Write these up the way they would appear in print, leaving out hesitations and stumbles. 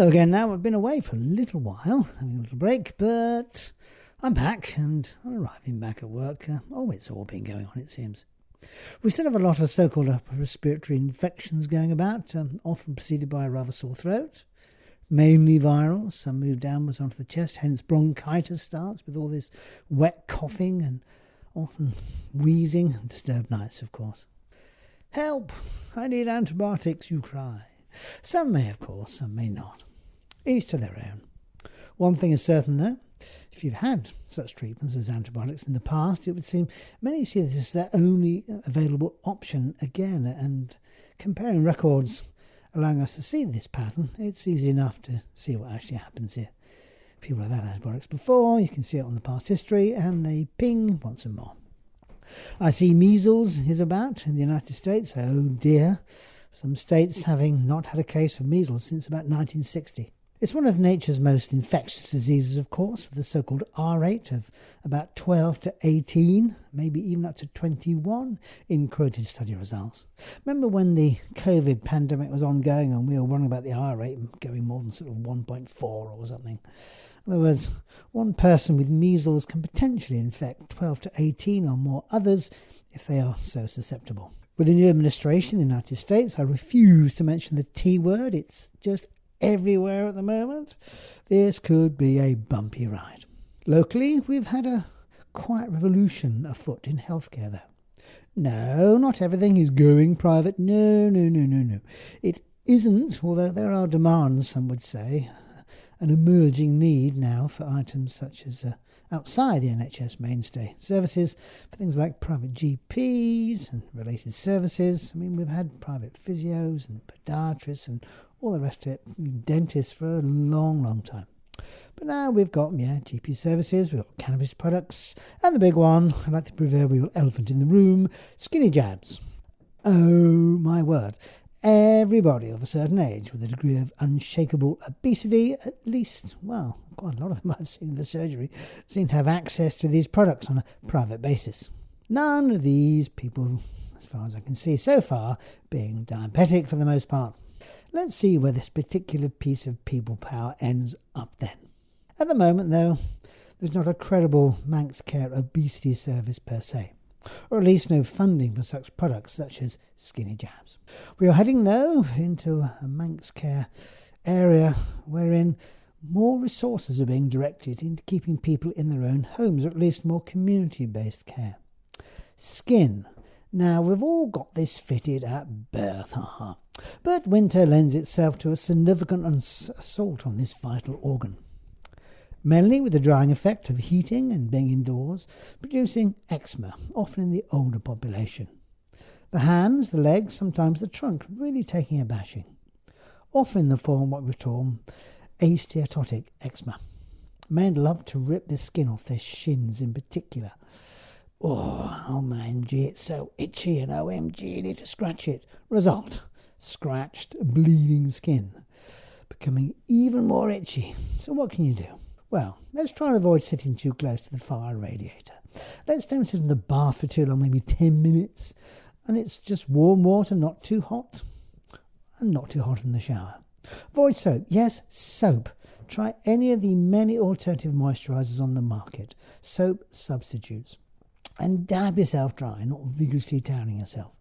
Hello again now. I've been away for a little while, having a little break, but I'm back and I'm arriving back at work. It's all been going on, it seems. We still have a lot of so-called upper respiratory infections going about, often preceded by a rather sore throat, mainly viral. Some move downwards onto the chest, hence bronchitis starts with all this wet coughing and often wheezing and disturbed nights, of course. Help! I need antibiotics, you cry. Some may, of course, some may not. Each to their own. One thing is certain, though. If you've had such treatments as antibiotics in the past, it would seem many see this as their only available option again. And comparing records allowing us to see this pattern, it's easy enough to see what actually happens here. People have had antibiotics before, you can see it on the past history, and they ping once and more. I see measles is about in the United States. Oh dear. Some states having not had a case of measles since about 1960. It's one of nature's most infectious diseases, of course, with the so-called R rate of about 12 to 18, maybe even up to 21 in quoted study results. Remember when the COVID pandemic was ongoing and we were wondering about the R rate going more than sort of 1.4 or something? In other words, one person with measles can potentially infect 12 to 18 or more others if they are so susceptible. With the new administration in the United States, I refuse to mention the T word. It's just everywhere at the moment. This could be a bumpy ride. Locally, we've had a quiet revolution afoot in healthcare, though. No, not everything is going private. No. It isn't, although there are demands, some would say, an emerging need now for items such as outside the NHS mainstay services, for things like private GPs and related services. I mean, we've had private physios and podiatrists and all the rest of it, dentists for a long time. But now we've got, GP services, we've got cannabis products, and the big one, I like the proverbial elephant in the room, skinny jabs. Oh my word. Everybody of a certain age with a degree of unshakable obesity, at least, quite a lot of them I've seen in the surgery, seem to have access to these products on a private basis. None of these people, as far as I can see so far, being diabetic for the most part. Let's see where this particular piece of people power ends up then. At the moment, though, there's not a credible Manx Care obesity service per se, or at least no funding for such products such as skinny jabs. We are heading, though, into a Manx Care area wherein more resources are being directed into keeping people in their own homes, or at least more community-based care. Skin. Now, we've all got this fitted at birth, but winter lends itself to a significant assault on this vital organ. Mainly with the drying effect of heating and being indoors, producing eczema, often in the older population. The hands, the legs, sometimes the trunk, really taking a bashing. Often in the form of what we call asteatotic eczema. Men love to rip the skin off their shins in particular. Oh, OMG, it's so itchy, and OMG, you need to scratch it. Result, scratched, bleeding skin, becoming even more itchy. So what can you do? Well, let's try and avoid sitting too close to the fire radiator. Let's don't sit in the bath for too long, maybe 10 minutes. And it's just warm water, not too hot. And not too hot in the shower. Avoid soap. Yes, soap. Try any of the many alternative moisturisers on the market. Soap substitutes. And dab yourself dry, not vigorously toweling yourself.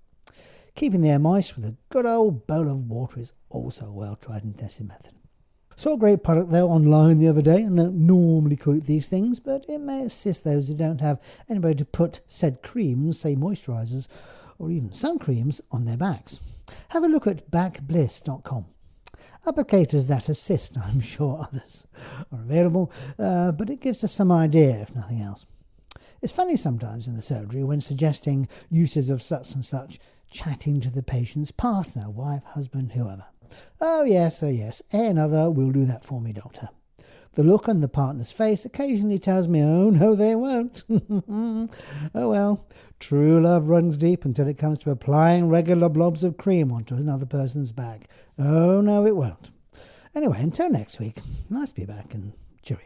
Keeping the air moist with a good old bowl of water is also a well-tried and tested method. Saw a great product, though, online the other day, and I don't normally quote these things, but it may assist those who don't have anybody to put said creams, say moisturisers, or even sun creams, on their backs. Have a look at backbliss.com. Applicators that assist, I'm sure others are available, but it gives us some idea, if nothing else. It's funny sometimes in the surgery when suggesting uses of such and such, chatting to the patient's partner, wife, husband, whoever. Oh yes, another will do that for me, doctor. The look on the partner's face occasionally tells me, oh no, they won't. Oh well, true love runs deep until it comes to applying regular blobs of cream onto another person's back. Oh no, it won't. Anyway, until next week, nice to be back, and cheerio.